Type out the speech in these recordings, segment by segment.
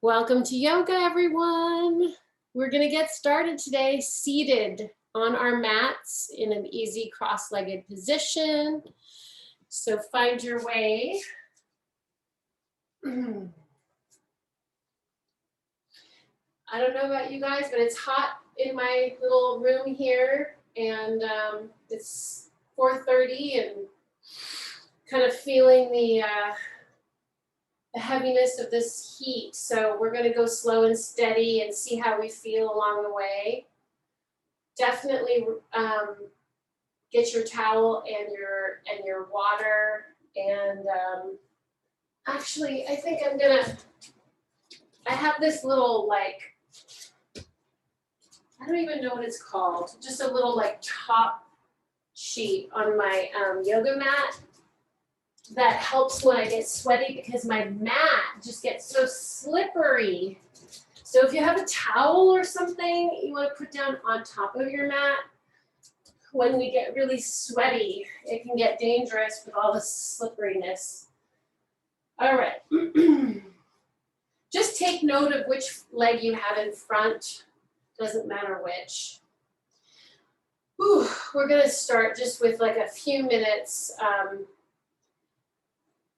Welcome to yoga, everyone. We're going to get started today seated on our mats in an easy cross-legged position. So find your way. I don't know about you guys, but it's hot in my little room here, and it's 4:30 and kind of feeling the heaviness of this heat. So we're going to go slow and steady and see how we feel along the way. Definitely get your towel and your water. And actually, I think I have this little, like, I don't even know what it's called, just a little like top sheet on my yoga mat that helps when I get sweaty, because my mat just gets so slippery. So if you have a towel or something you want to put down on top of your mat, when we get really sweaty, it can get dangerous with all the slipperiness. All right. Just take note of which leg you have in front. Doesn't matter which. Whew, we're going to start just with like a few minutes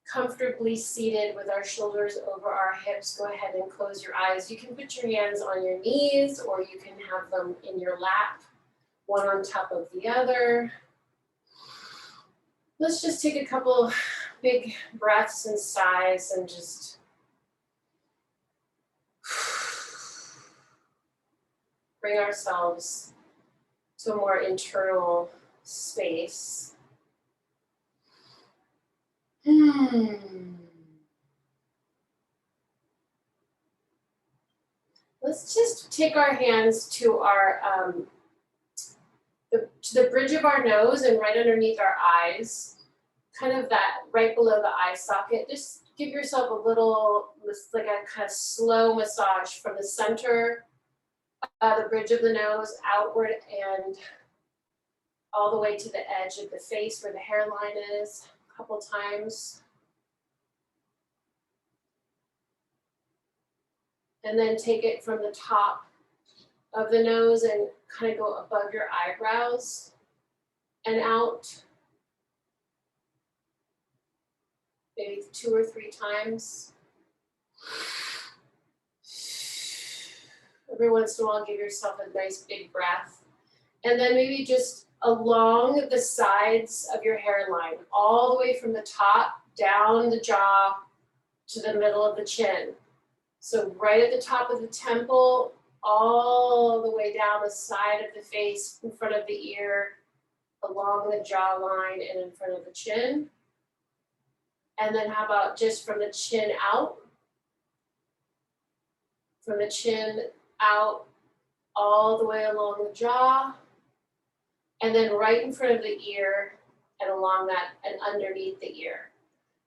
comfortably seated with our shoulders over our hips. Go ahead and close your eyes. You can put your hands on your knees, or you can have them in your lap, one on top of the other. Let's just take a couple big breaths and sighs and just bring ourselves to a more internal space. Let's just take our hands to our to the bridge of our nose and right underneath our eyes, kind of that right below the eye socket. Just give yourself a little, like a kind of slow massage from the center, the bridge of the nose outward and all the way to the edge of the face where the hairline is, a couple times. And then take it from the top of the nose and kind of go above your eyebrows and out. Maybe 2 or 3 times. Every once in a while, give yourself a nice big breath. And then maybe just along the sides of your hairline, all the way from the top down the jaw to the middle of the chin. So right at the top of the temple, all the way down the side of the face, in front of the ear, along the jawline and in front of the chin. And then how about just from the chin out? From the chin out, all the way along the jaw. And then right in front of the ear and along that and underneath the ear.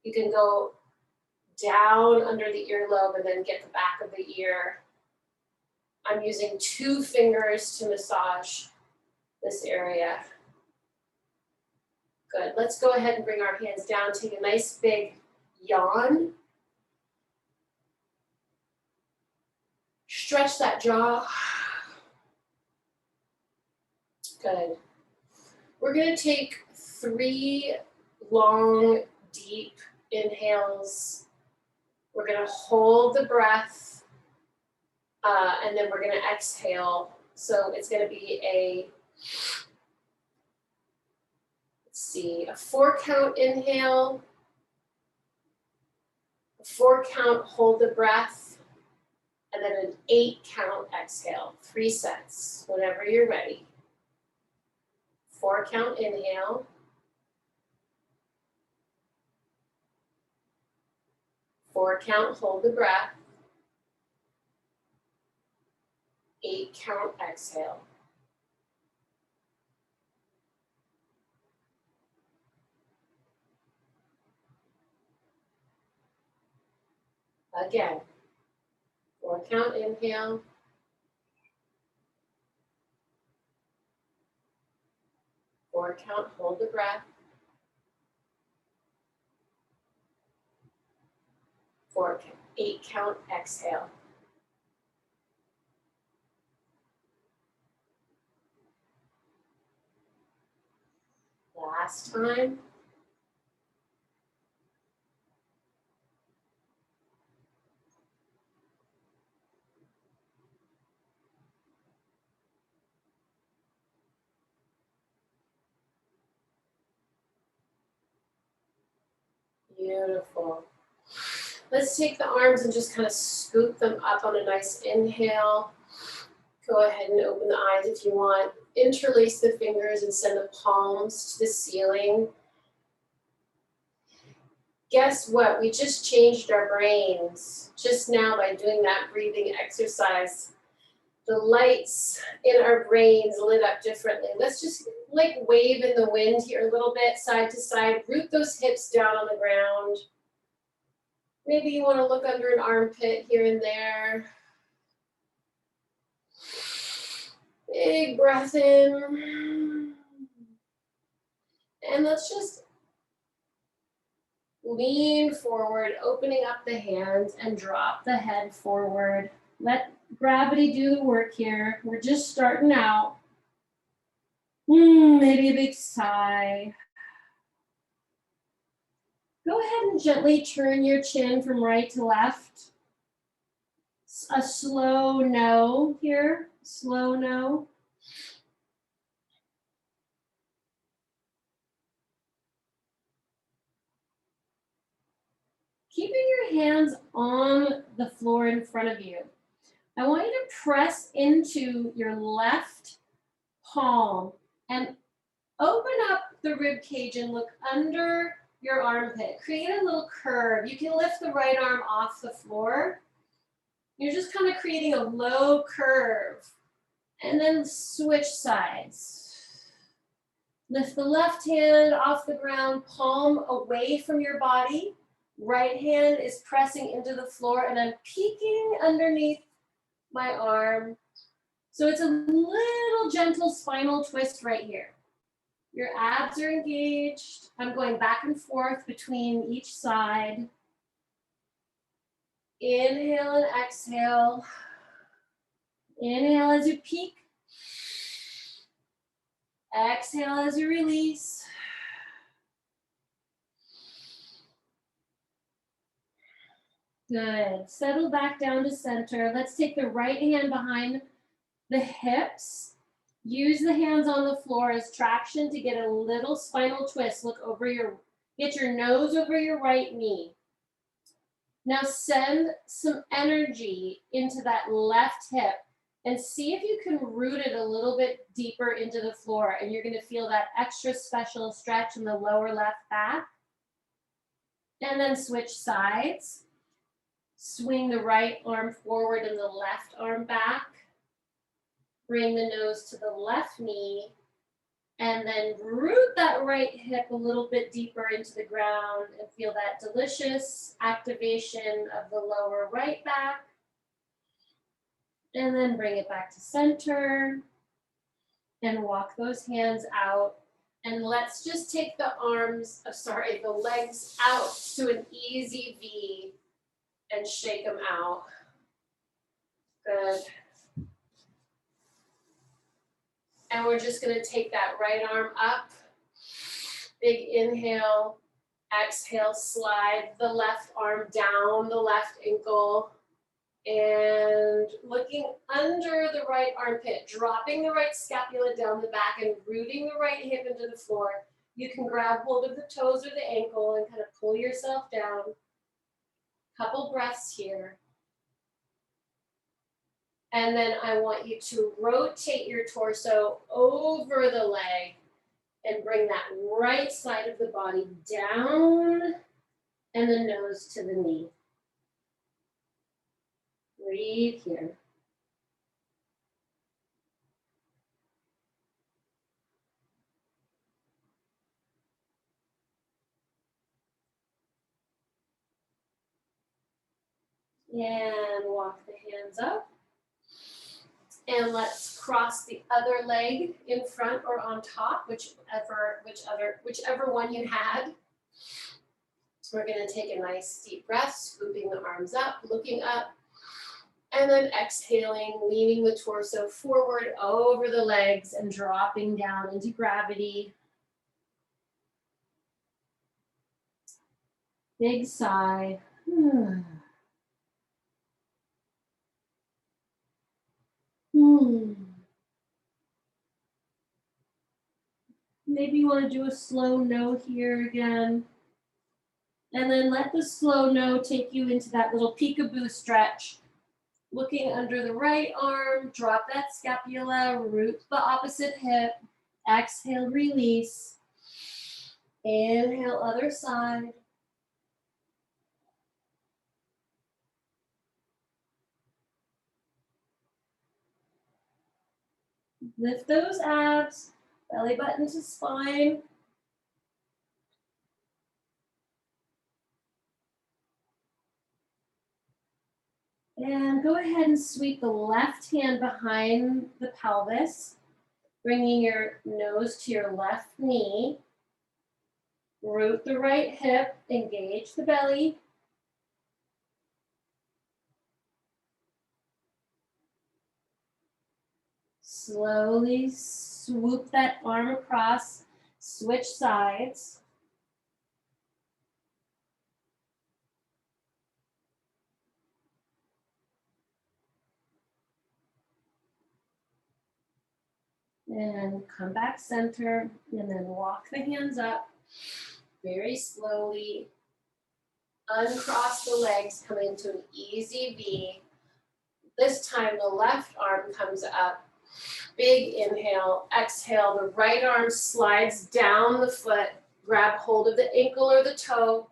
You can go down under the earlobe and then get the back of the ear. I'm using 2 fingers to massage this area. Good. Let's go ahead and bring our hands down. Take a nice big yawn. Stretch that jaw. Good. We're going to take 3 long, deep inhales. We're going to hold the breath, and then we're going to exhale. So it's going to be a 4-count inhale, a 4-count hold the breath, and then an 8-count exhale. 3 sets, whenever you're ready. 4-count inhale. 4-count hold the breath. 8-count exhale. Again, 4-count inhale. 4-count hold the breath. 8-count exhale. last time. Beautiful. Let's take the arms and just kind of scoop them up on a nice inhale. Go ahead and open the eyes if you want. Interlace the fingers and send the palms to the ceiling. Guess what? We just changed our brains just now by doing that breathing exercise. The lights in our brains lit up differently. Let's just like wave in the wind here a little bit, side to side. Root those hips down on the ground. Maybe you want to look under an armpit here and there. Big breath in. And let's just lean forward, opening up the hands and drop the head forward. Let gravity do the work here. We're just starting out. Maybe a big sigh. Go ahead and gently turn your chin from right to left. A slow no here, slow no. Keeping your hands on the floor in front of you. I want you to press into your left palm and open up the rib cage and look under your armpit. Create a little curve. You can lift the right arm off the floor. You're just kind of creating a low curve. And then switch sides. Lift the left hand off the ground, palm away from your body. Right hand is pressing into the floor and I'm peeking underneath my arm. So it's a little gentle spinal twist right here. Your abs are engaged. I'm going back and forth between each side. Inhale and exhale. Inhale as you peak. Exhale as you release. Good. Settle back down to center. Let's take the right hand behind the hips. Use the hands on the floor as traction to get a little spinal twist. Look over get your nose over your right knee. Now send some energy into that left hip and see if you can root it a little bit deeper into the floor. And you're going to feel that extra special stretch in the lower left back. And then switch sides. Swing the right arm forward and the left arm back. Bring the nose to the left knee. And then root that right hip a little bit deeper into the ground and feel that delicious activation of the lower right back. And then bring it back to center. And walk those hands out. And let's just take the legs out to an easy V and shake them out. Good. And we're just gonna take that right arm up. Big inhale, exhale, slide the left arm down the left ankle. And looking under the right armpit, dropping the right scapula down the back and rooting the right hip into the floor. You can grab hold of the toes or the ankle and kind of pull yourself down. Couple breaths here. And then I want you to rotate your torso over the leg and bring that right side of the body down and the nose to the knee. Breathe here. And walk the hands up. And let's cross the other leg in front or on top, whichever one you had. So we're going to take a nice deep breath, scooping the arms up, looking up, and then exhaling, leaning the torso forward over the legs and dropping down into gravity. Big sigh. Maybe you want to do a slow no here again. And then let the slow no take you into that little peekaboo stretch. Looking under the right arm, drop that scapula, root the opposite hip. Exhale, release. Inhale, other side. Lift those abs, belly button to spine. And go ahead and sweep the left hand behind the pelvis, bringing your nose to your left knee. Root the right hip, engage the belly. Slowly swoop that arm across, switch sides. And come back center, and then walk the hands up very slowly. Uncross the legs, come into an easy V. This time the left arm comes up. Big inhale, exhale, the right arm slides down the foot, grab hold of the ankle or the toe,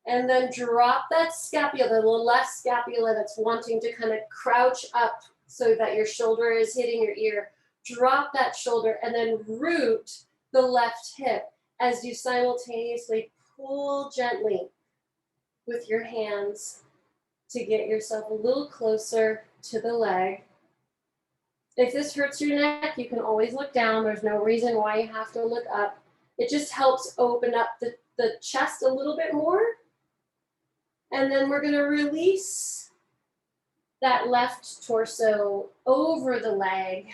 and then drop that scapula, the left scapula that's wanting to kind of crouch up so that your shoulder is hitting your ear. Drop that shoulder and then root the left hip as you simultaneously pull gently with your hands to get yourself a little closer to the leg. If this hurts your neck, you can always look down. There's no reason why you have to look up. It just helps open up the chest a little bit more. And then we're gonna release that left torso over the leg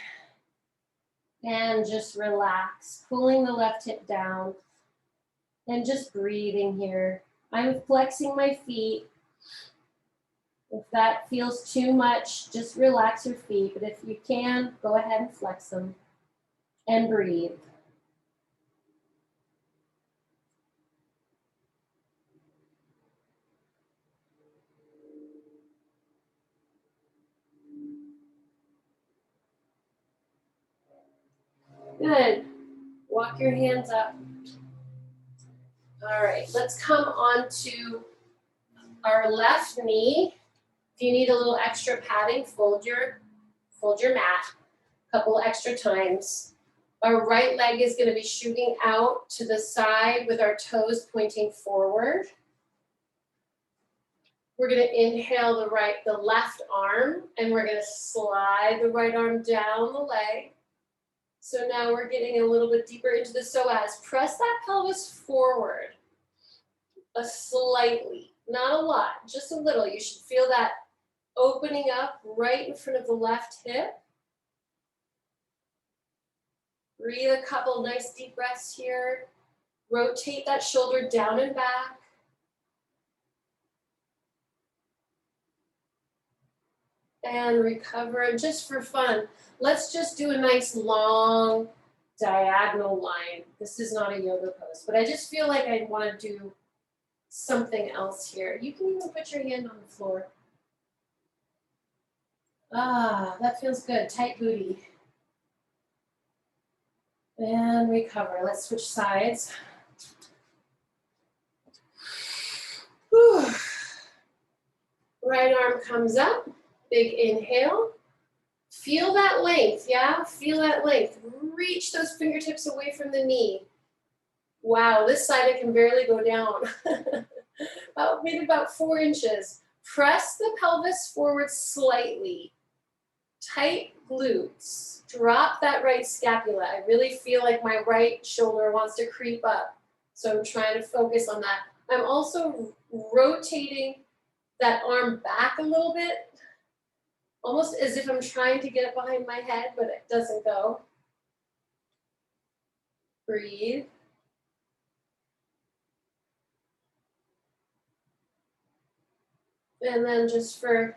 and just relax, pulling the left hip down and just breathing here. I'm flexing my feet. If that feels too much, just relax your feet. But if you can, go ahead and flex them and breathe. Good. Walk your hands up. All right, let's come on to our left knee. If you need a little extra padding, fold your mat a couple extra times. Our right leg is going to be shooting out to the side with our toes pointing forward. We're going to inhale the left arm, and we're going to slide the right arm down the leg. So now we're getting a little bit deeper into the psoas. Press that pelvis forward, slightly, not a lot, just a little. You should feel that opening up right in front of the left hip. Breathe a couple nice deep breaths here. Rotate that shoulder down and back. And recover. And just for fun, let's just do a nice long diagonal line. This is not a yoga pose, but I just feel like I want to do something else here. You can even put your hand on the floor. Ah, that feels good. Tight booty. And recover. Let's switch sides. Whew. Right arm comes up. Big inhale. Feel that length, yeah? Feel that length. Reach those fingertips away from the knee. Wow, this side I can barely go down. Maybe about 4 inches. Press the pelvis forward slightly. Tight glutes. Drop that right scapula. I really feel like my right shoulder wants to creep up. So I'm trying to focus on that. I'm also rotating that arm back a little bit, almost as if I'm trying to get it behind my head, but it doesn't go. Breathe. And then just for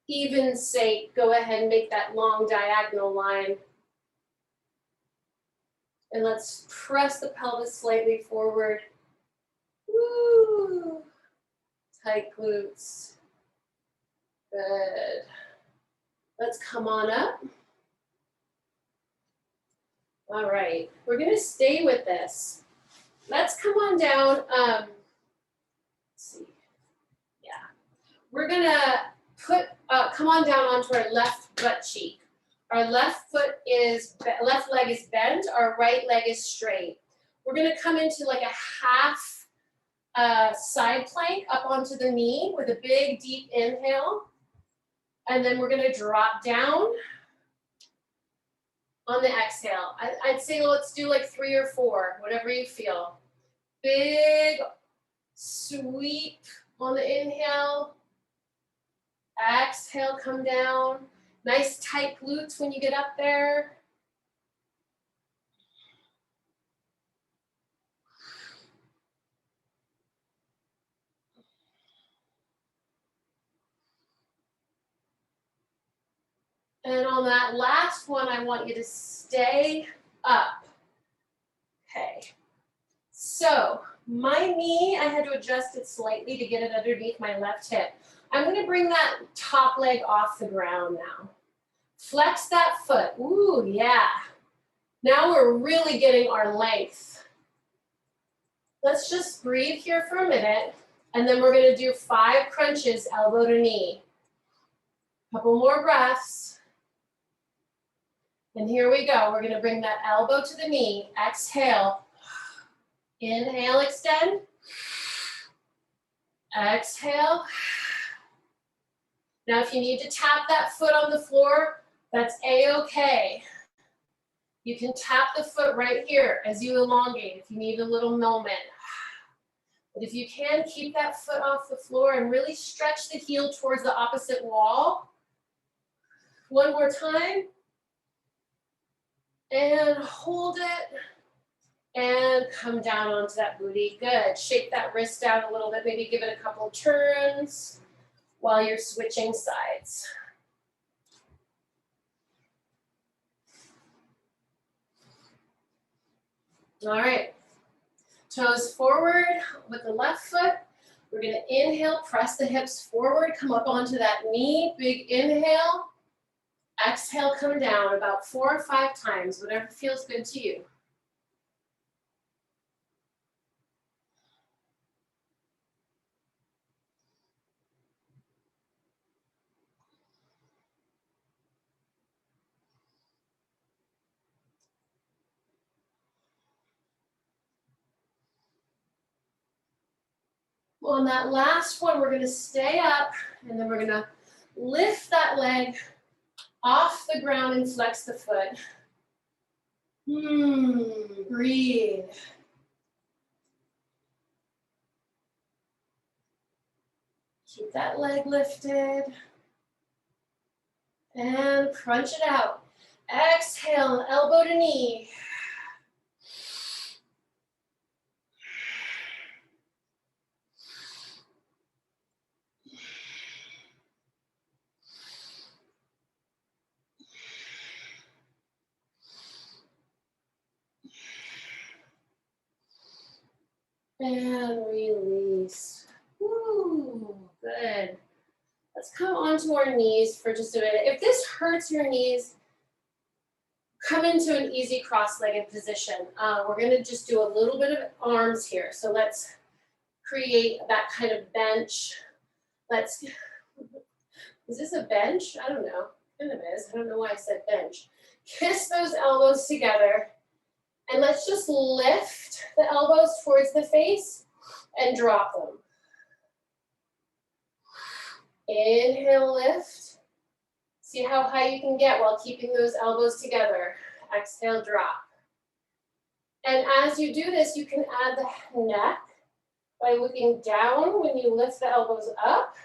even sake, go ahead and make that long diagonal line. And let's press the pelvis slightly forward. Woo! Tight glutes. Good. Let's come on up. All right, we're gonna stay with this. Let's come on down. Let's see. Yeah, we're gonna come on down onto our left butt cheek. Our left leg is bent. Our right leg is straight. We're gonna come into like a half side plank up onto the knee with a big deep inhale, and then we're gonna drop down on the exhale. I'd say let's do like 3 or 4, whatever you feel. Big sweep on the inhale. Exhale, come down. Nice tight glutes when you get up there. And on that last one, I want you to stay up. Okay. So my knee, I had to adjust it slightly to get it underneath my left hip. I'm gonna bring that top leg off the ground now. Flex that foot. Ooh, yeah. Now we're really getting our length. Let's just breathe here for a minute, and then we're gonna do 5 crunches, elbow to knee. Couple more breaths. And here we go. We're gonna bring that elbow to the knee. Exhale. Inhale, extend. Exhale. Now if you need to tap that foot on the floor, that's a-okay. You can tap the foot right here as you elongate if you need a little moment. But if you can, keep that foot off the floor and really stretch the heel towards the opposite wall. One more time. And hold it. And come down onto that booty. Good. Shake that wrist out a little bit. Maybe give it a couple turns while you're switching sides. All right. Toes forward with the left foot. We're going to inhale, press the hips forward, come up onto that knee. Big inhale. Exhale, come down about 4 or 5 times, whatever feels good to you. Well, on that last one, we're going to stay up, and then we're going to lift that leg off the ground and flex the foot. Breathe. Keep that leg lifted. And crunch it out. Exhale, elbow to knee. And release. Woo, good. Let's come onto our knees for just a minute. If this hurts your knees, come into an easy cross-legged position. We're gonna just do a little bit of arms here. So let's create that kind of bench. Is this a bench? I don't know, kind of is. I don't know why I said bench. Kiss those elbows together. And let's just lift the elbows towards the face and drop them. Inhale, lift. See how high you can get while keeping those elbows together. Exhale, drop. And as you do this, you can add the neck by looking down when you lift the elbows up,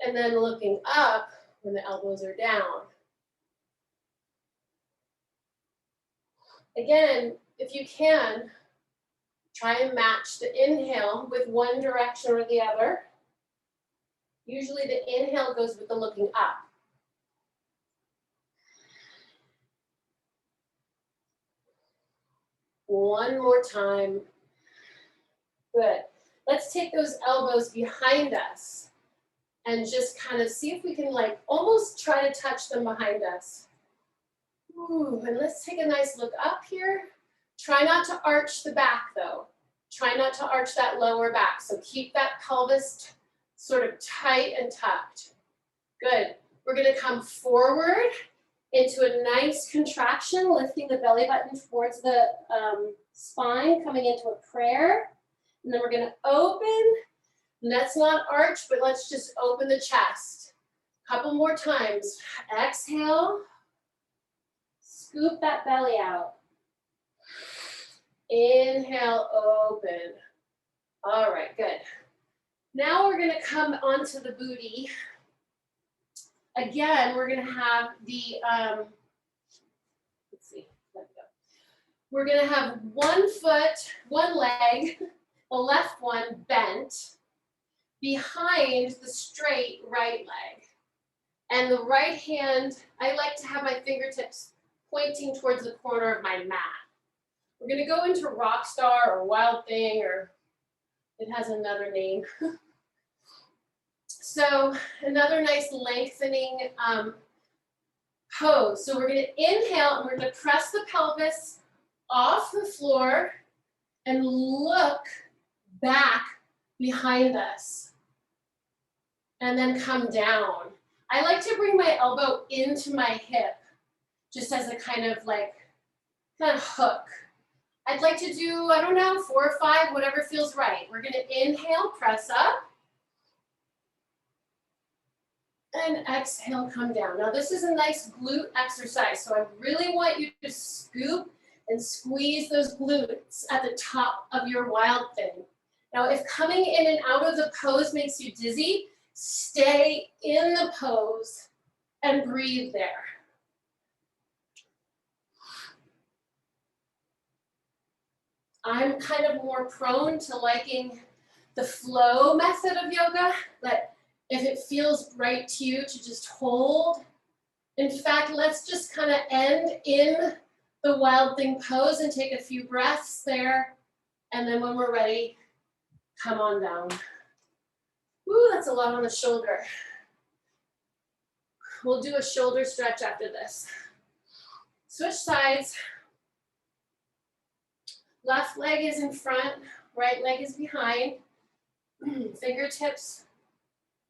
and then looking up when the elbows are down. Again, if you can, try and match the inhale with one direction or the other. Usually the inhale goes with the looking up. One more time. Good. Let's take those elbows behind us and just kind of see if we can like almost try to touch them behind us. Ooh, and let's take a nice look up here. Try not to arch the back though. Try not to arch that lower back. So keep that pelvis sort of tight and tucked. Good. We're gonna come forward into a nice contraction, lifting the belly button towards the spine, coming into a prayer. And then we're gonna open. Let's not arch, but let's just open the chest. Couple more times. Exhale. Scoop that belly out. Inhale, open. All right, good. Now we're gonna come onto the booty. Again, we're gonna have the, let's see, let me go. We're gonna have one foot, one leg, the left one bent behind the straight right leg. And the right hand, I like to have my fingertips pointing towards the corner of my mat. We're gonna go into rock star or wild thing, or it has another name. So another nice lengthening pose. So we're gonna inhale and we're gonna press the pelvis off the floor and look back behind us. And then come down. I like to bring my elbow into my hip, just as a kind of hook. I'd like to do, I don't know, 4 or 5, whatever feels right. We're gonna inhale, press up. And exhale, come down. Now this is a nice glute exercise, so I really want you to scoop and squeeze those glutes at the top of your wild thing. Now if coming in and out of the pose makes you dizzy, stay in the pose and breathe there. I'm kind of more prone to liking the flow method of yoga, but if it feels right to you to just hold. In fact, let's just kind of end in the wild thing pose and take a few breaths there. And then when we're ready, come on down. Ooh, that's a lot on the shoulder. We'll do a shoulder stretch after this. Switch sides. Left leg is in front, right leg is behind. Fingertips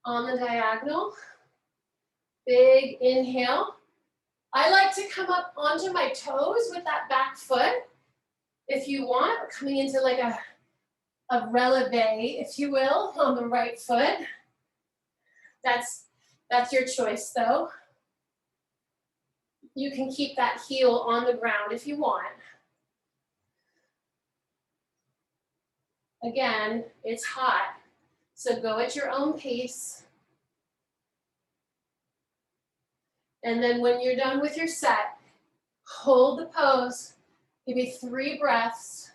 on the diagonal. Big inhale. I like to come up onto my toes with that back foot, if you want, or coming into like a releve, if you will, on the right foot. That's your choice though. You can keep that heel on the ground if you want. Again, it's hot, so go at your own pace. And then when you're done with your set, hold the pose, give me 3 breaths,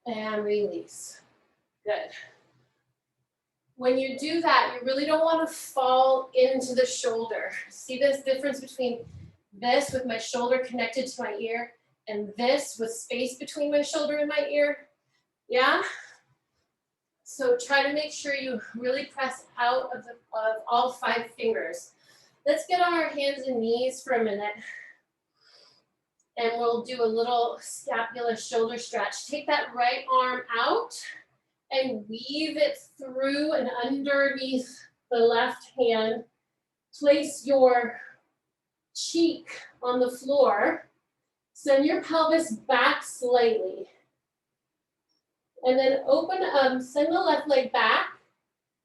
and release. Good. When you do that, you really don't want to fall into the shoulder. See this difference between this with my shoulder connected to my ear and this with space between my shoulder and my ear? Yeah? So try to make sure you really press out of all 5 fingers. Let's get on our hands and knees for a minute. And we'll do a little scapula shoulder stretch. Take that right arm out and weave it through and underneath the left hand. Place your cheek on the floor. Send your pelvis back slightly. And then send the left leg back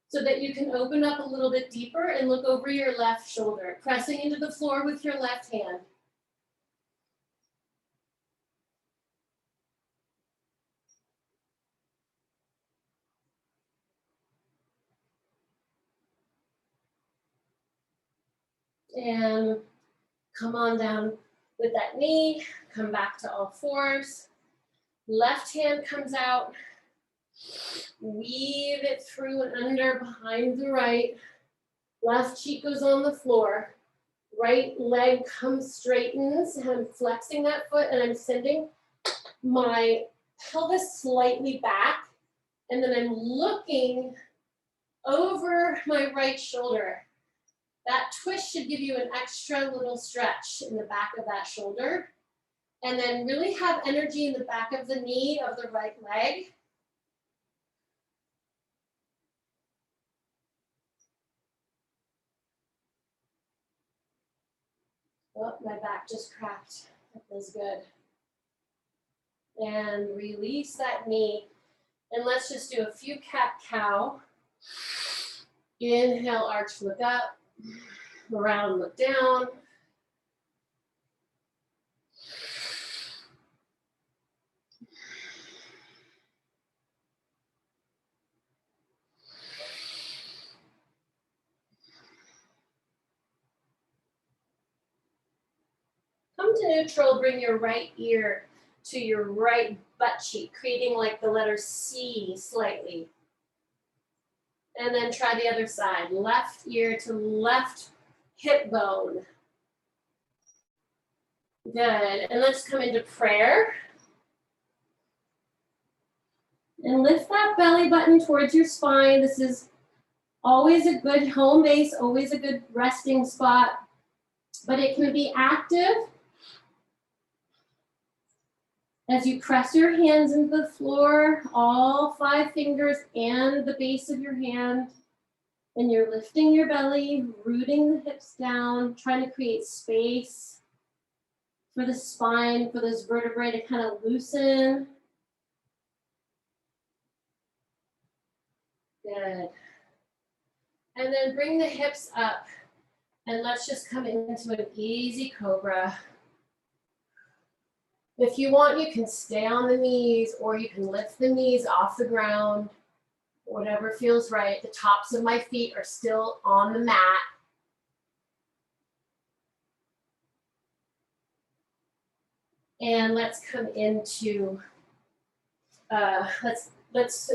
so that you can open up a little bit deeper and look over your left shoulder, pressing into the floor with your left hand. And come on down with that knee, come back to all 4s. Left hand comes out. Weave it through and under behind the right. Left cheek goes on the floor. Right leg comes, straightens, and I'm flexing that foot and I'm sending my pelvis slightly back. And then I'm looking over my right shoulder. That twist should give you an extra little stretch in the back of that shoulder. And then really have energy in the back of the knee of the right leg. Oh, my back just cracked. That feels good. And release that knee. And let's just do a few cat-cow. Inhale, arch, look up. Around, look down. Come to neutral, bring your right ear to your right butt cheek, creating like the letter C slightly. And then try the other side, left ear to left hip bone. Good, and let's come into prayer. And lift that belly button towards your spine. This is always a good home base, always a good resting spot, but it can be active as you press your hands into the floor, all 5 fingers and the base of your hand, and you're lifting your belly, rooting the hips down, trying to create space for the spine, for those vertebrae to kind of loosen. Good. And then bring the hips up, and let's just come into an easy cobra. If you want, you can stay on the knees, or you can lift the knees off the ground, whatever feels right. The tops of my feet are still on the mat. And let's come into, let's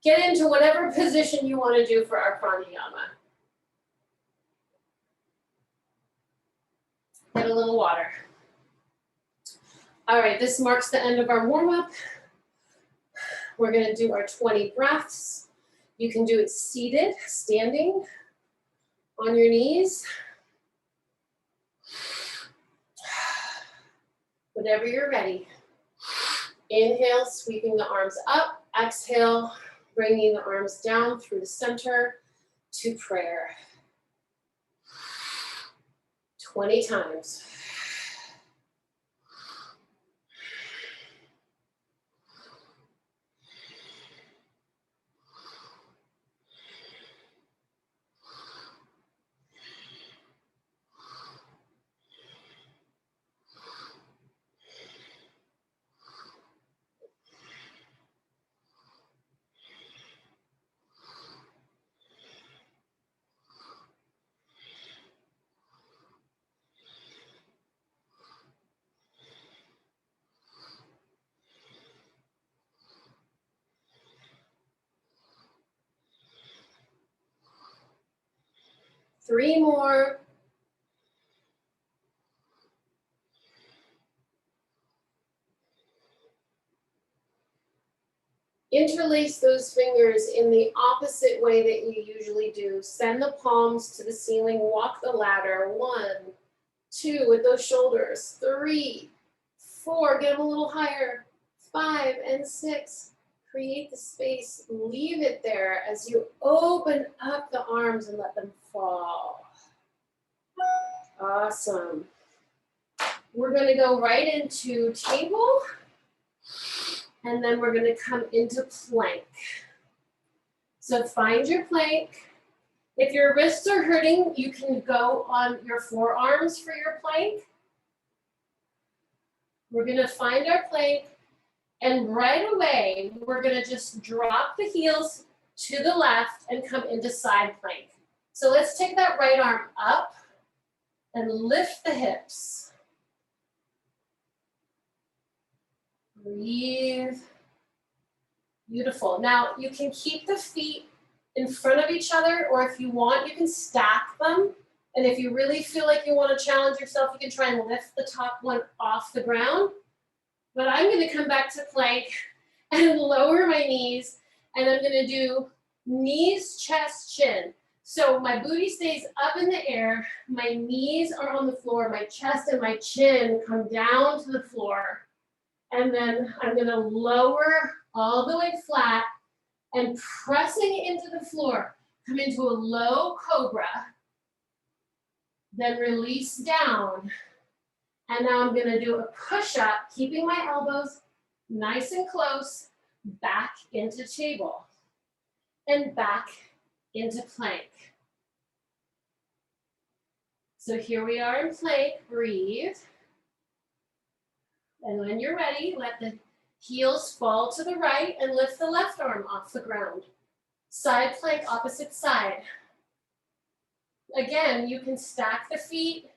get into whatever position you want to do for our pranayama. Get a little water. All right, this marks the end of our warm-up. We're gonna do our 20 breaths. You can do it seated, standing, on your knees. Whenever you're ready. Inhale, sweeping the arms up. Exhale, bringing the arms down through the center to prayer. 20 times. Three more. Interlace those fingers in the opposite way that you usually do. Send the palms to the ceiling, walk the ladder. 1, 2, with those shoulders. 3, 4, get them a little higher. 5 and 6. Create the space, leave it there as you open up the arms and let them fall. Awesome. We're gonna go right into table, and then we're gonna come into plank. So find your plank. If your wrists are hurting, you can go on your forearms for your plank. We're gonna find our plank, and right away, we're gonna just drop the heels to the left and come into side plank. So let's take that right arm up and lift the hips. Breathe. Beautiful. Now you can keep the feet in front of each other, or if you want, you can stack them. And if you really feel like you want to challenge yourself, you can try and lift the top one off the ground. But I'm going to come back to plank and lower my knees, and I'm going to do knees, chest, chin. So my booty stays up in the air, my knees are on the floor, my chest and my chin come down to the floor. And then I'm going to lower all the way flat and pressing into the floor. Come into a low cobra. Then release down. And now I'm going to do a push-up, keeping my elbows nice and close, back into table. And back into plank. So here we are in plank. Breathe. And when you're ready, let the heels fall to the right and lift the left arm off the ground. Side plank, opposite side. Again, you can stack the feet.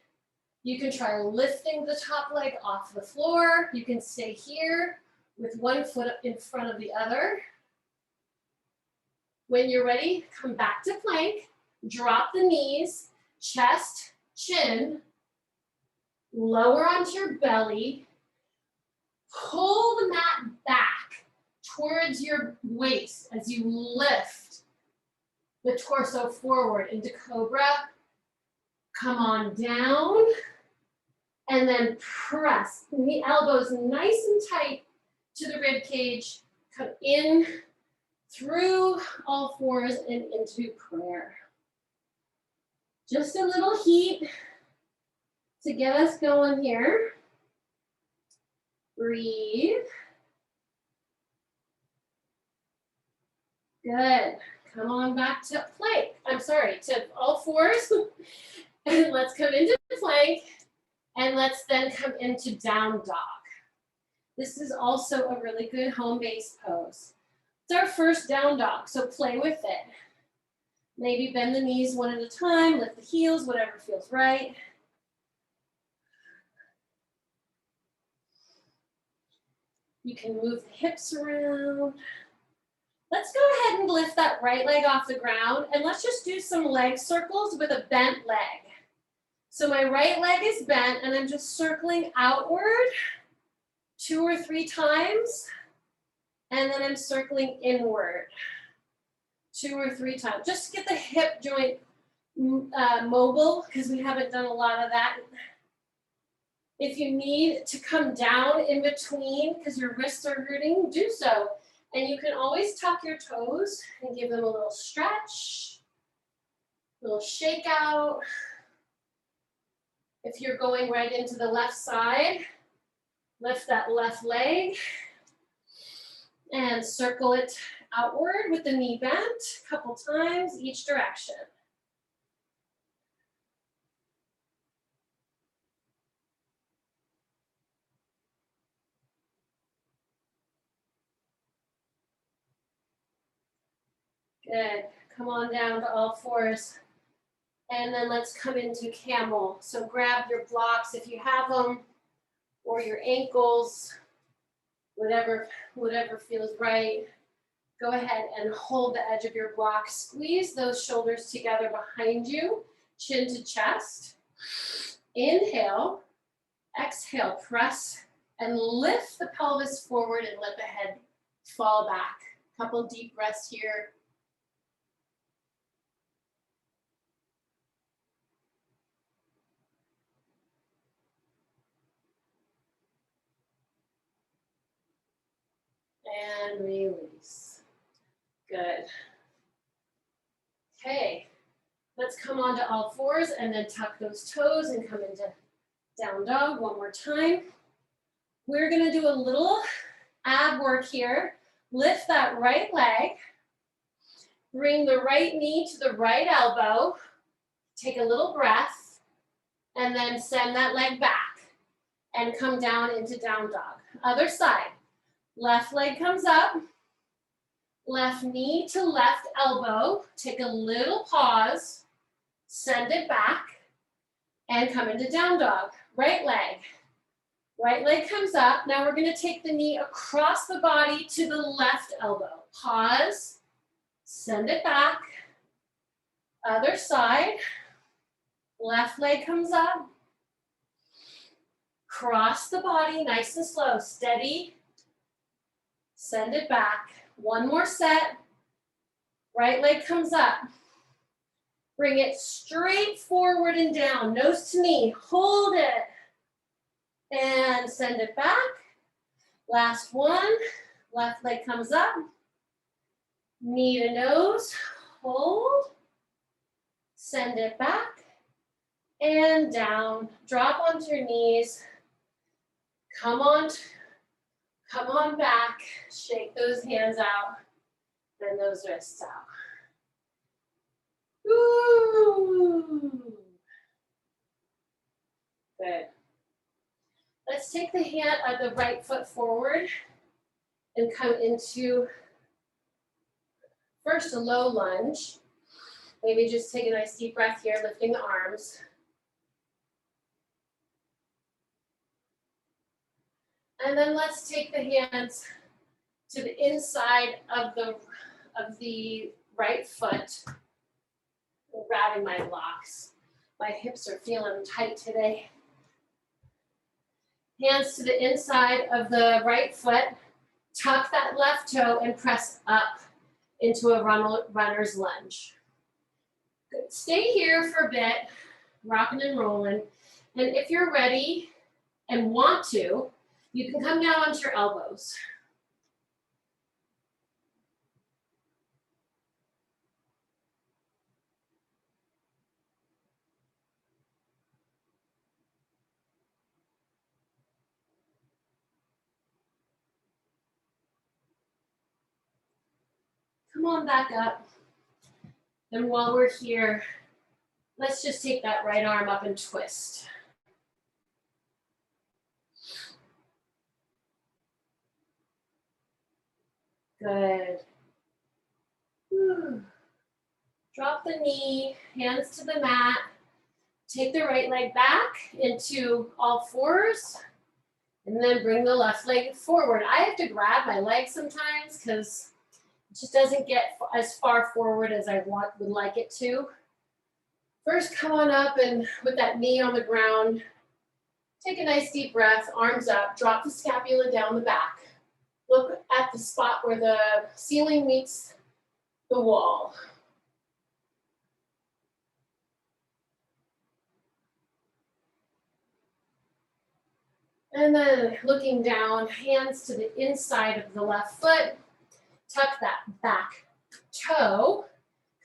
You can try lifting the top leg off the floor. You can stay here with one foot in front of the other. When you're ready, come back to plank. Drop the knees, chest, chin. Lower onto your belly. Pull the mat back towards your waist as you lift the torso forward into cobra. Come on down and then press the elbows nice and tight to the rib cage. Come in through all fours and into prayer. Just a little heat to get us going here. Breathe. Good. Come on back to plank. To all fours. And let's come into plank. And let's then come into down dog. This is also a really good home-based pose. It's our first down dog, so play with it. Maybe bend the knees one at a time, lift the heels, whatever feels right. You can move the hips around. Let's go ahead and lift that right leg off the ground, and let's just do some leg circles with a bent leg. So my right leg is bent, and I'm just circling outward 2 or 3 times, and then I'm circling inward 2 or 3 times. Just to get the hip joint mobile, because we haven't done a lot of that. If you need to come down in between because your wrists are hurting, do so. And you can always tuck your toes and give them a little stretch, a little shake out. If you're going right into the left side, lift that left leg and circle it outward with the knee bent a couple times each direction. Good. Come on down to all fours. And then let's come into camel. So grab your blocks if you have them, or your ankles, whatever feels right. Go ahead and hold the edge of your block. Squeeze those shoulders together behind you, chin to chest. Inhale, exhale, press, and lift the pelvis forward and let the head fall back. Couple deep breaths here. And release. Good. Okay, let's come onto all fours and then tuck those toes and come into down dog one more time. We're gonna do a little ab work here. Lift that right leg. Bring the right knee to the right elbow. Take a little breath and then send that leg back and come down into down dog. Other side. Left leg comes up, left knee to left elbow. Take a little pause, send it back, and come into down dog. Right leg, Right leg comes up. Now we're gonna take the knee across the body to the left elbow. Pause, send it back. Other side. Left leg comes up. Cross the body, nice and slow, steady. Send it back. One more set. Right leg comes up. Bring it straight forward and down, nose to knee. Hold it. And send it back. Last one. Left leg comes up. Knee to nose. Hold. Send it back. And down. Drop onto your knees. Come on back. Shake those hands out. And those wrists out. Ooh. Good. Let's take the hand of the right foot forward and come into first a low lunge. Maybe just take a nice deep breath here, lifting the arms. And then let's take the hands to the inside of the right foot. I'm grabbing my blocks. My hips are feeling tight today. Hands to the inside of the right foot. Tuck that left toe and press up into a runner's lunge. Good. Stay here for a bit, rocking and rolling. And if you're ready and want to, you can come down onto your elbows. Come on back up. And while we're here, let's just take that right arm up and twist. Good. Whew. Drop the knee, hands to the mat. Take the right leg back into all fours. And then bring the left leg forward. I have to grab my leg sometimes because it just doesn't get as far forward as I would like it to. First, come on up and with that knee on the ground, take a nice deep breath, arms up, drop the scapula down the back. Look at the spot where the ceiling meets the wall. And then looking down, hands to the inside of the left foot, tuck that back toe,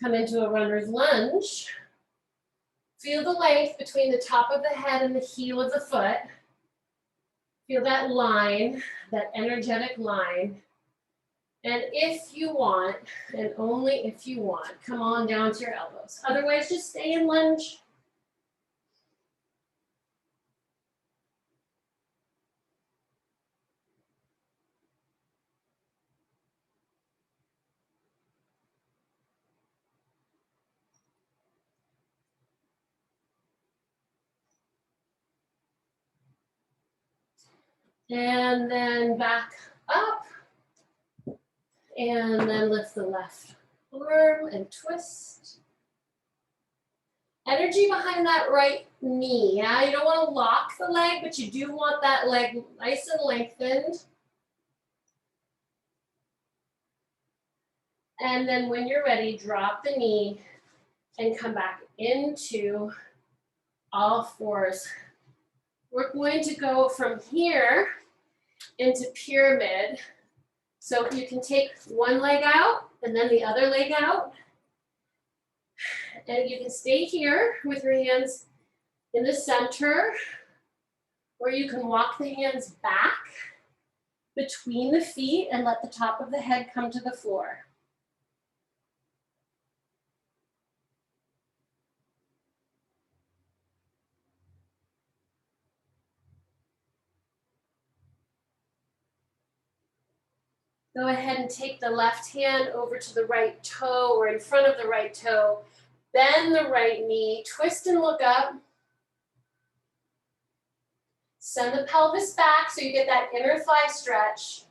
come into a runner's lunge. Feel the length between the top of the head and the heel of the foot. Feel that line, that energetic line. And if you want, and only if you want, come on down to your elbows. Otherwise, just stay in lunge. And then back up. And then lift the left arm and twist. Energy behind that right knee. Yeah, you don't want to lock the leg, but you do want that leg nice and lengthened. And then when you're ready, drop the knee and come back into all fours. We're going to go from here into pyramid. So you can take one leg out and then the other leg out. And you can stay here with your hands in the center, or you can walk the hands back between the feet and let the top of the head come to the floor. Go ahead and take the left hand over to the right toe or in front of the right toe. Bend the right knee, twist and look up. Send the pelvis back so you get that inner thigh stretch.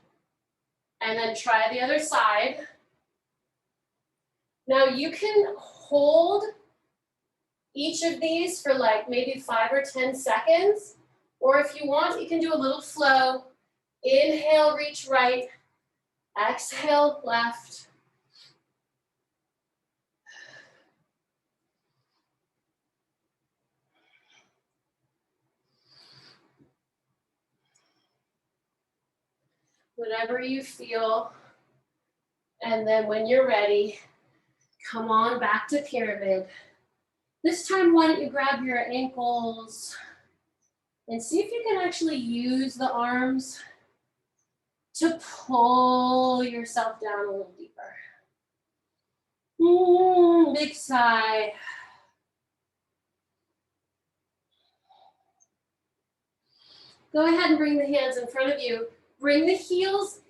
And then try the other side. Now you can hold each of these for like maybe 5 or 10 seconds. Or if you want, you can do a little flow. Inhale, reach right. Exhale, left. Whatever you feel. And then when you're ready, come on back to pyramid. This time, why don't you grab your ankles and see if you can actually use the arms to pull yourself down a little deeper. Big sigh. Go ahead and bring the hands in front of you. Bring the heels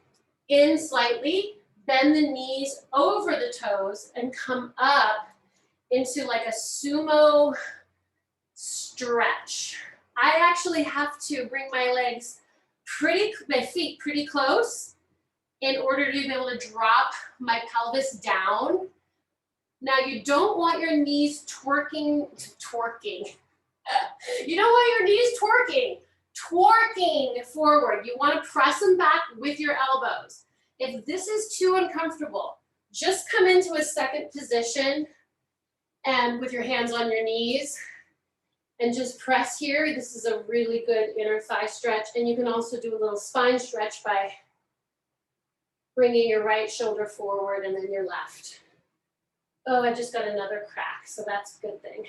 in slightly, bend the knees over the toes, and come up into like a sumo stretch. I actually have to bring my feet pretty close in order to be able to drop my pelvis down. Now you don't want your knees twerking. You don't want your knees twerking forward. You want to press them back with your elbows. If this is too uncomfortable, just come into a second position and with your hands on your knees and just press here. This is a really good inner thigh stretch. And you can also do a little spine stretch by bringing your right shoulder forward and then your left. Oh, I just got another crack, so that's a good thing.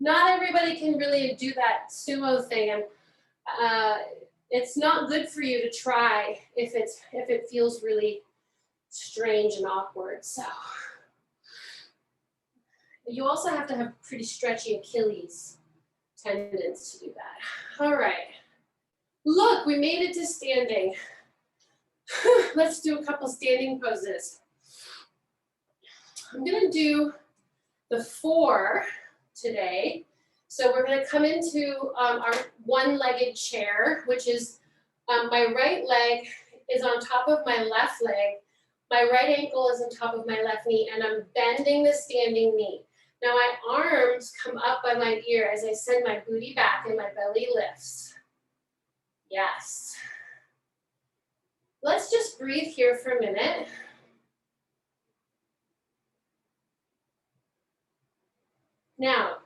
Not everybody can really do that sumo thing, and it's not good for you to try if it feels really strange and awkward. So you also have to have pretty stretchy Achilles tendons to do that. All right. Look, we made it to standing. Let's do a couple standing poses. I'm gonna do the 4 today. So we're gonna come into our one-legged chair, which is my right leg is on top of my left leg. My right ankle is on top of my left knee, and I'm bending the standing knee. Now my arms come up by my ear as I send my booty back and my belly lifts. Yes. Let's just breathe here for a minute. Now,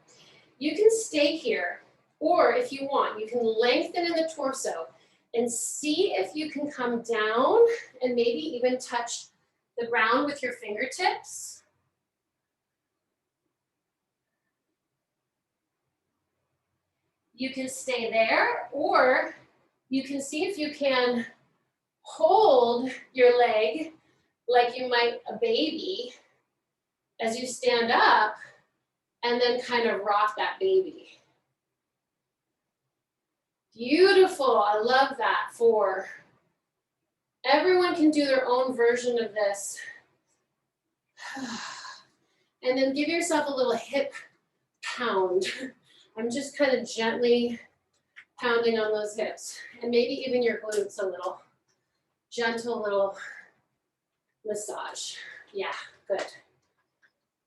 you can stay here, or if you want, you can lengthen in the torso and see if you can come down and maybe even touch the ground with your fingertips. You can stay there, or you can see if you can hold your leg like you might a baby as you stand up, and then kind of rock that baby. Beautiful, I love that. 4. Everyone can do their own version of this. And then give yourself a little hip pound. I'm just kind of gently pounding on those hips, and maybe even your glutes a little. Gentle little massage. Yeah, good.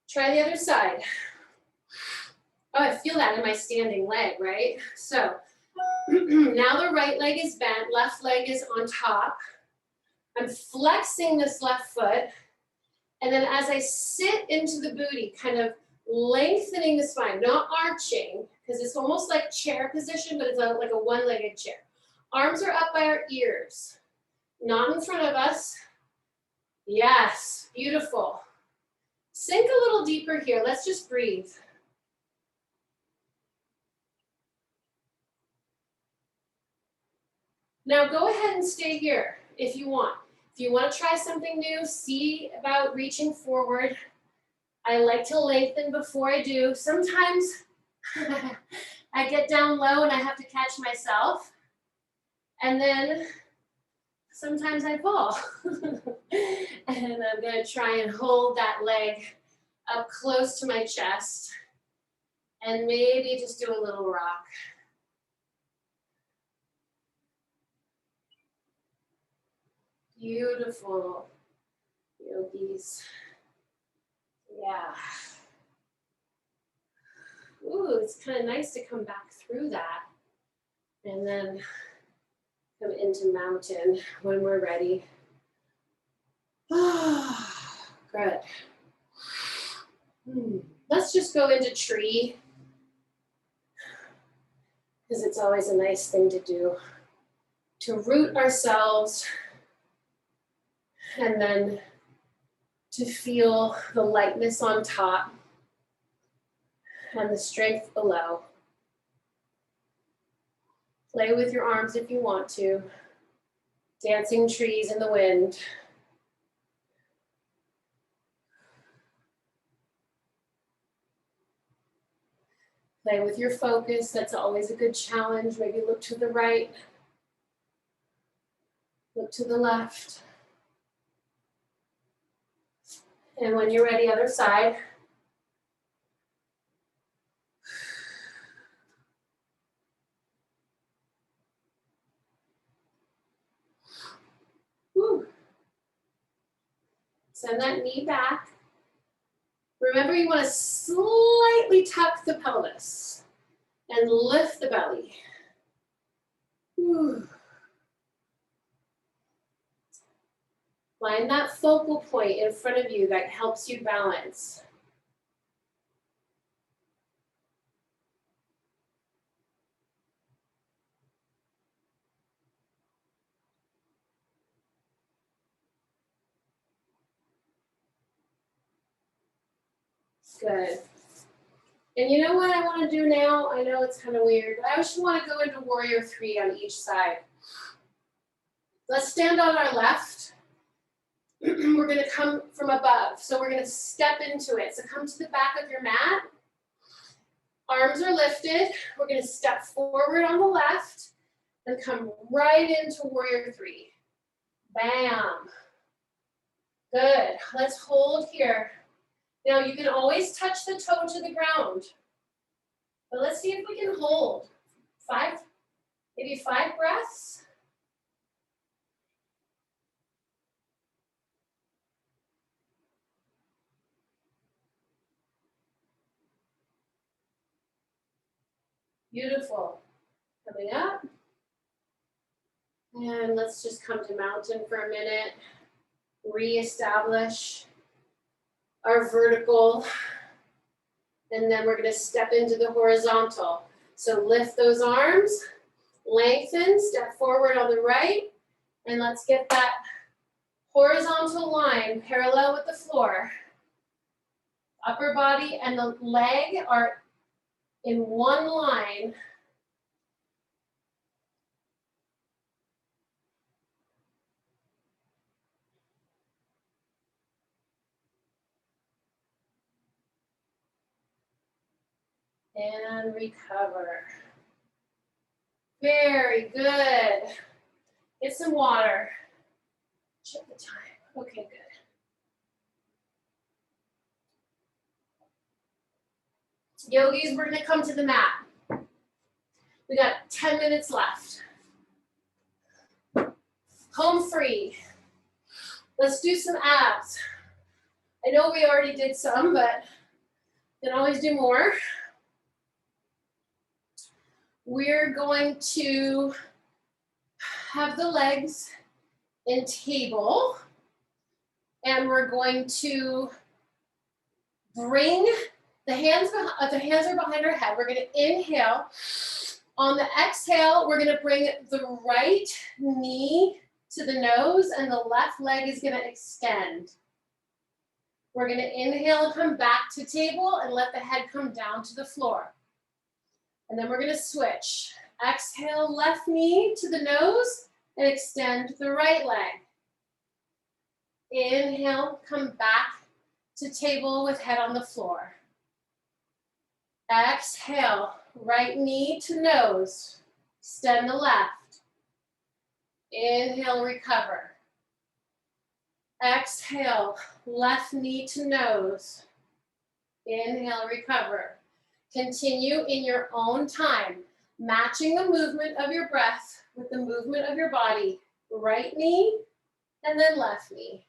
Try the other side. Oh, I feel that in my standing leg, right? So now the right leg is bent, left leg is on top. I'm flexing this left foot. And then as I sit into the booty, kind of lengthening the spine, not arching, because it's almost like chair position, but it's like a one-legged chair. Arms are up by our ears, not in front of us. Yes, beautiful. Sink a little deeper here. Let's just breathe. Now go ahead and stay here if you want. If you want to try something new, see about reaching forward. I like to lengthen before I do. Sometimes I get down low and I have to catch myself. And then sometimes I fall. And I'm going to try and hold that leg up close to my chest and maybe just do a little rock. Beautiful, yogis. Yeah. Ooh, it's kind of nice to come back through that and then come into mountain when we're ready. Good. Let's just go into tree, because it's always a nice thing to do, to root ourselves and then to feel the lightness on top and the strength below. Play with your arms if you want to. Dancing trees in the wind. Play with your focus. That's always a good challenge. Maybe look to the right. Look to the left. And when you're ready, other side. Woo. Send that knee back. Remember, you want to slightly tuck the pelvis and lift the belly. Whew. Find that focal point in front of you that helps you balance. Good. And you know what I want to do now? I know it's kind of weird, but I just want to go into warrior 3 on each side. Let's stand on our left. We're going to come from above. So we're going to step into it. So come to the back of your mat. Arms are lifted. We're going to step forward on the left and come right into warrior 3. Bam. Good. Let's hold here. Now you can always touch the toe to the ground. But let's see if we can hold. Maybe 5 breaths. Beautiful. Coming up. And let's just come to mountain for a minute. Reestablish our vertical. And then we're going to step into the horizontal. So lift those arms, lengthen, step forward on the right, and let's get that horizontal line parallel with the floor. Upper body and the leg are in one line. And recover. Very good. Get some water. Check the time. Okay, good. Yogis, we're gonna come to the mat. We got 10 minutes left. Home free. Let's do some abs. I know we already did some, but you can always do more. We're going to have the legs in table, and we're going to bring the hands are behind our head. We're going to inhale. On the exhale, we're going to bring the right knee to the nose, and the left leg is going to extend. We're going to inhale and come back to table and let the head come down to the floor. And then we're going to switch. Exhale, left knee to the nose and extend the right leg. Inhale, come back to table with head on the floor. Exhale, right knee to nose. Extend the left. Inhale, recover. Exhale, left knee to nose. Inhale, recover. Continue in your own time, matching the movement of your breath with the movement of your body. Right knee And then left knee.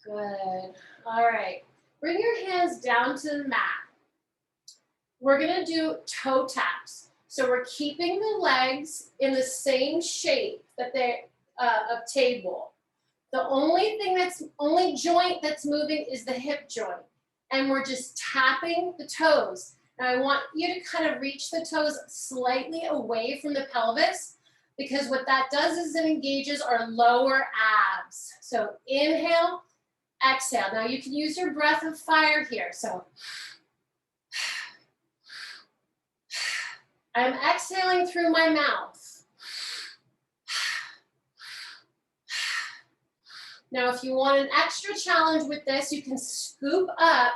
Good. All right. Bring your hands down to the mat. We're gonna do toe taps. So we're keeping the legs in the same shape that they're of table. The only joint that's moving is the hip joint. And we're just tapping the toes. Now I want you to kind of reach the toes slightly away from the pelvis, because what that does is it engages our lower abs. So inhale, exhale. Now you can use your breath of fire here. So I'm exhaling through my mouth. Now, if you want an extra challenge with this, you can scoop up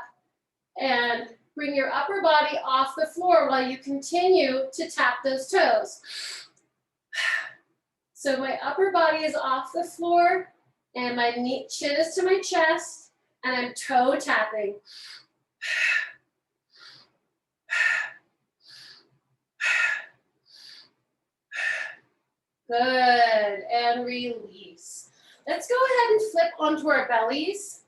and bring your upper body off the floor while you continue to tap those toes. So my upper body is off the floor and my chin is to my chest and I'm toe tapping. Good, and release. Let's go ahead and flip onto our bellies.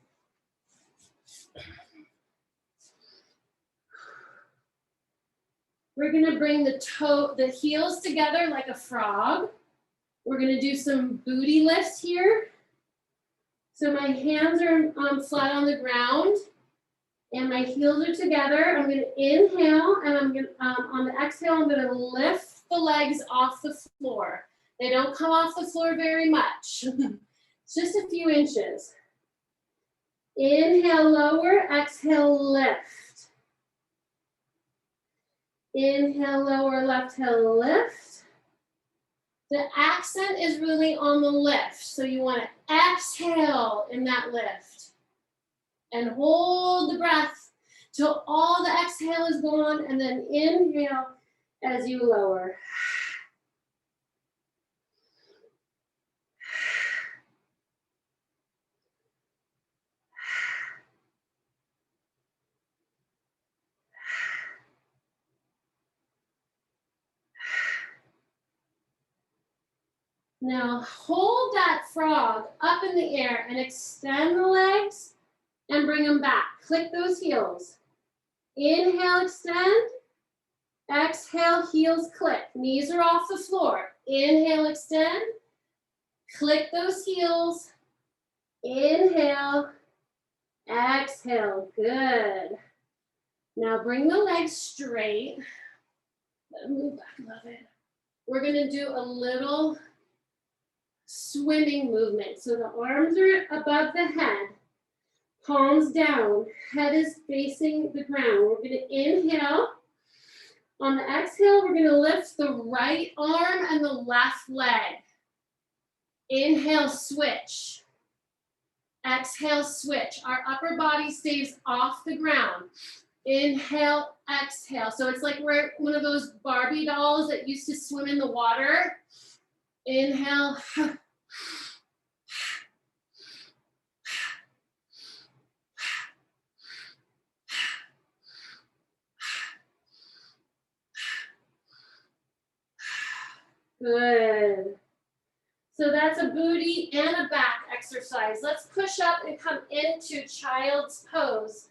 We're gonna bring the heels together like a frog. We're gonna do some booty lifts here. So my hands are flat on the ground and my heels are together. I'm gonna inhale and I'm gonna, on the exhale, I'm gonna lift the legs off the floor. They don't come off the floor very much. It's just a few inches. Inhale, lower, exhale, lift. Inhale, lower, left heel, lift. The accent is really on the lift. So you want to exhale in that lift. And hold the breath till all the exhale is gone, and then inhale as you lower. Now hold that frog up in the air and extend the legs and bring them back. Click those heels. Inhale, extend. Exhale, heels click. Knees are off the floor. Inhale, extend. Click those heels. Inhale. Exhale. Good. Now bring the legs straight. Let them move back a little bit. We're going to do a little swimming movement. So the arms are above the head. Palms down. Head is facing the ground. We're going to inhale. On the exhale, we're going to lift the right arm and the left leg. Inhale, switch. Exhale, switch. Our upper body stays off the ground. Inhale, exhale. So it's like we're one of those Barbie dolls that used to swim in the water. Inhale. Good. So that's a booty and a back exercise. Let's push up and come into child's pose.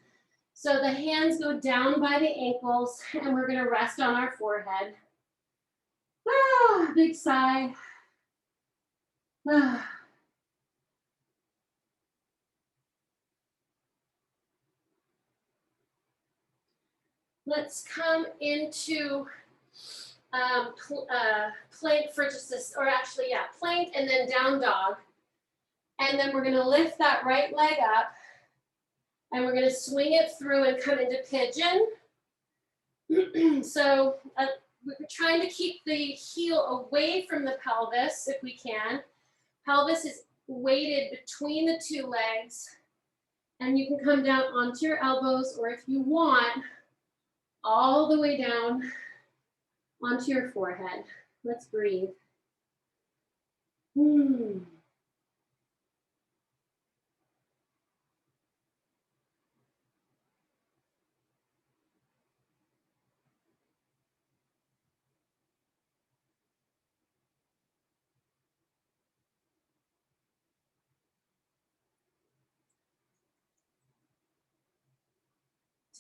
So the hands go down by the ankles and we're gonna rest on our forehead. Ah, big sigh. Ah. Let's come into plank for just this, or actually, yeah, plank and then down dog. And then we're gonna lift that right leg up and we're gonna swing it through and come into pigeon. So we're trying to keep the heel away from the pelvis if we can. Pelvis is weighted between the two legs. And you can come down onto your elbows, or if you want, all the way down onto your forehead. Let's breathe.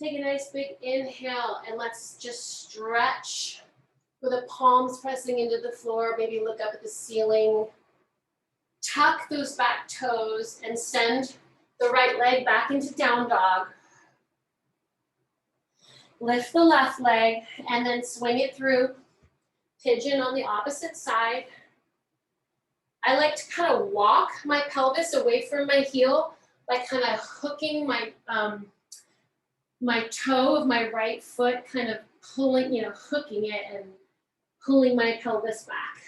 Take a nice big inhale and let's just stretch with the palms pressing into the floor. Maybe look up at the ceiling. Tuck those back toes and send the right leg back into down dog. Lift the left leg and then swing it through. Pigeon on the opposite side. I like to kind of walk my pelvis away from my heel by kind of hooking my my toe of my right foot, kind of pulling, hooking it and pulling my pelvis back.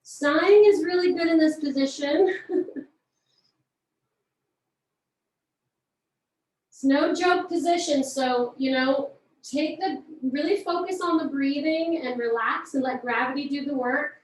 Sighing is really good in this position. It's no joke position, so, really focus on the breathing and relax and let gravity do the work.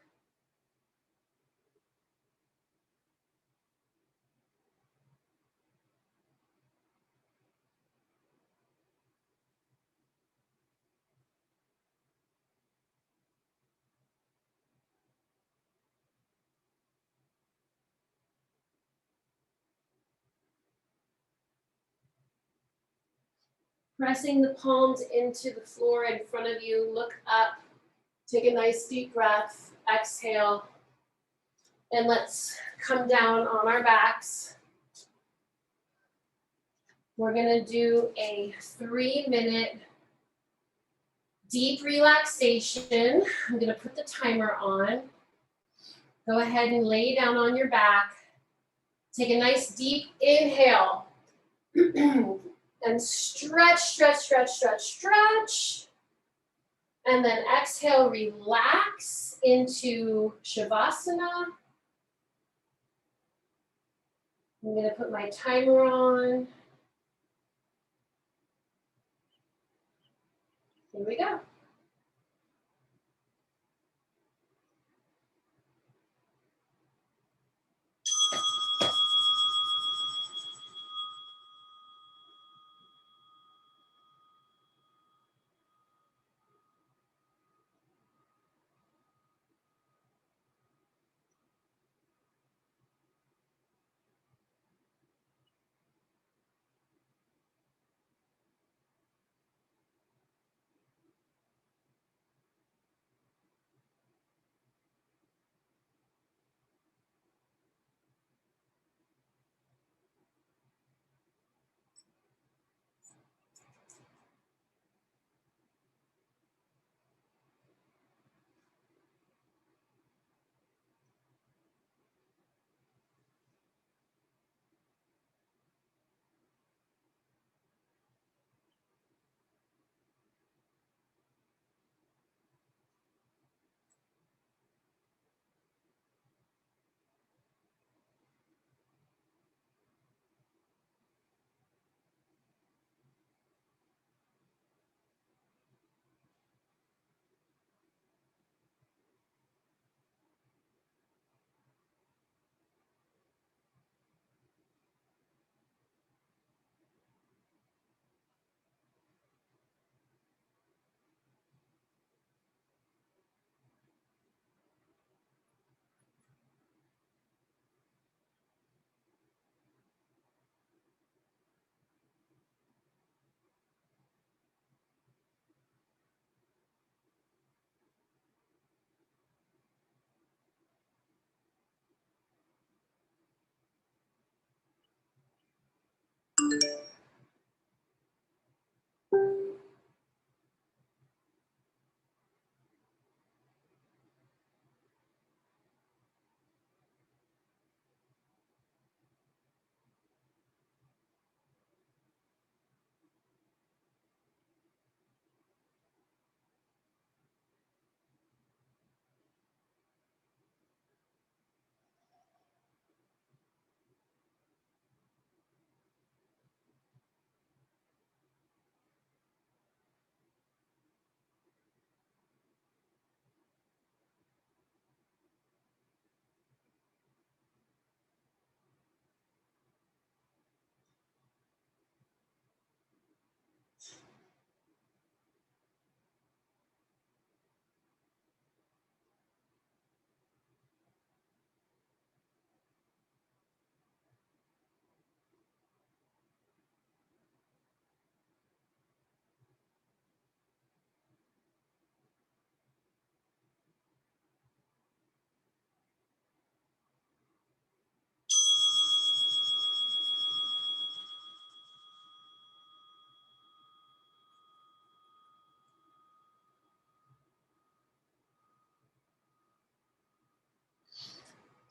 Pressing the palms into the floor in front of you, look up, take a nice deep breath, exhale, and let's come down on our backs. We're gonna do a 3-minute deep relaxation. I'm gonna put the timer on. Go ahead and lay down on your back. Take a nice deep inhale. And stretch, stretch, stretch, stretch, stretch. And then exhale, relax into Shavasana. I'm gonna put my timer on. Here we go.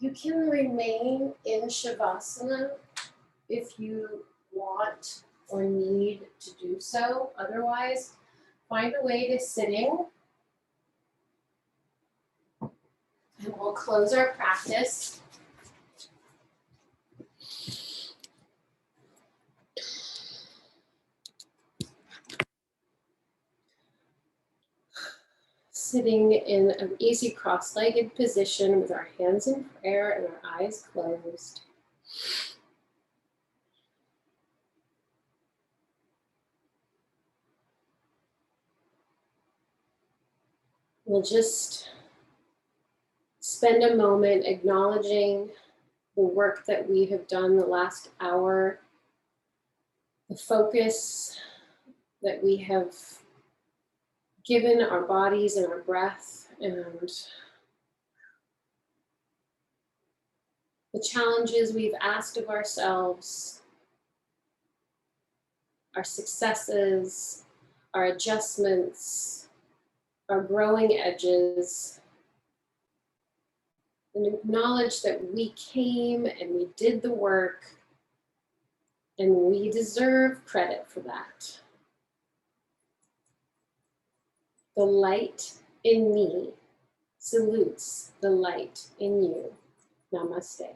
You can remain in Shavasana if you want or need to do so. Otherwise, find a way to sitting. And we'll close our practice. Sitting in an easy cross-legged position with our hands in prayer and our eyes closed. We'll just spend a moment acknowledging the work that we have done the last hour, the focus that we have given our bodies and our breath, and the challenges we've asked of ourselves, our successes, our adjustments, our growing edges, and acknowledge that we came and we did the work and we deserve credit for that. The light in me salutes the light in you. Namaste.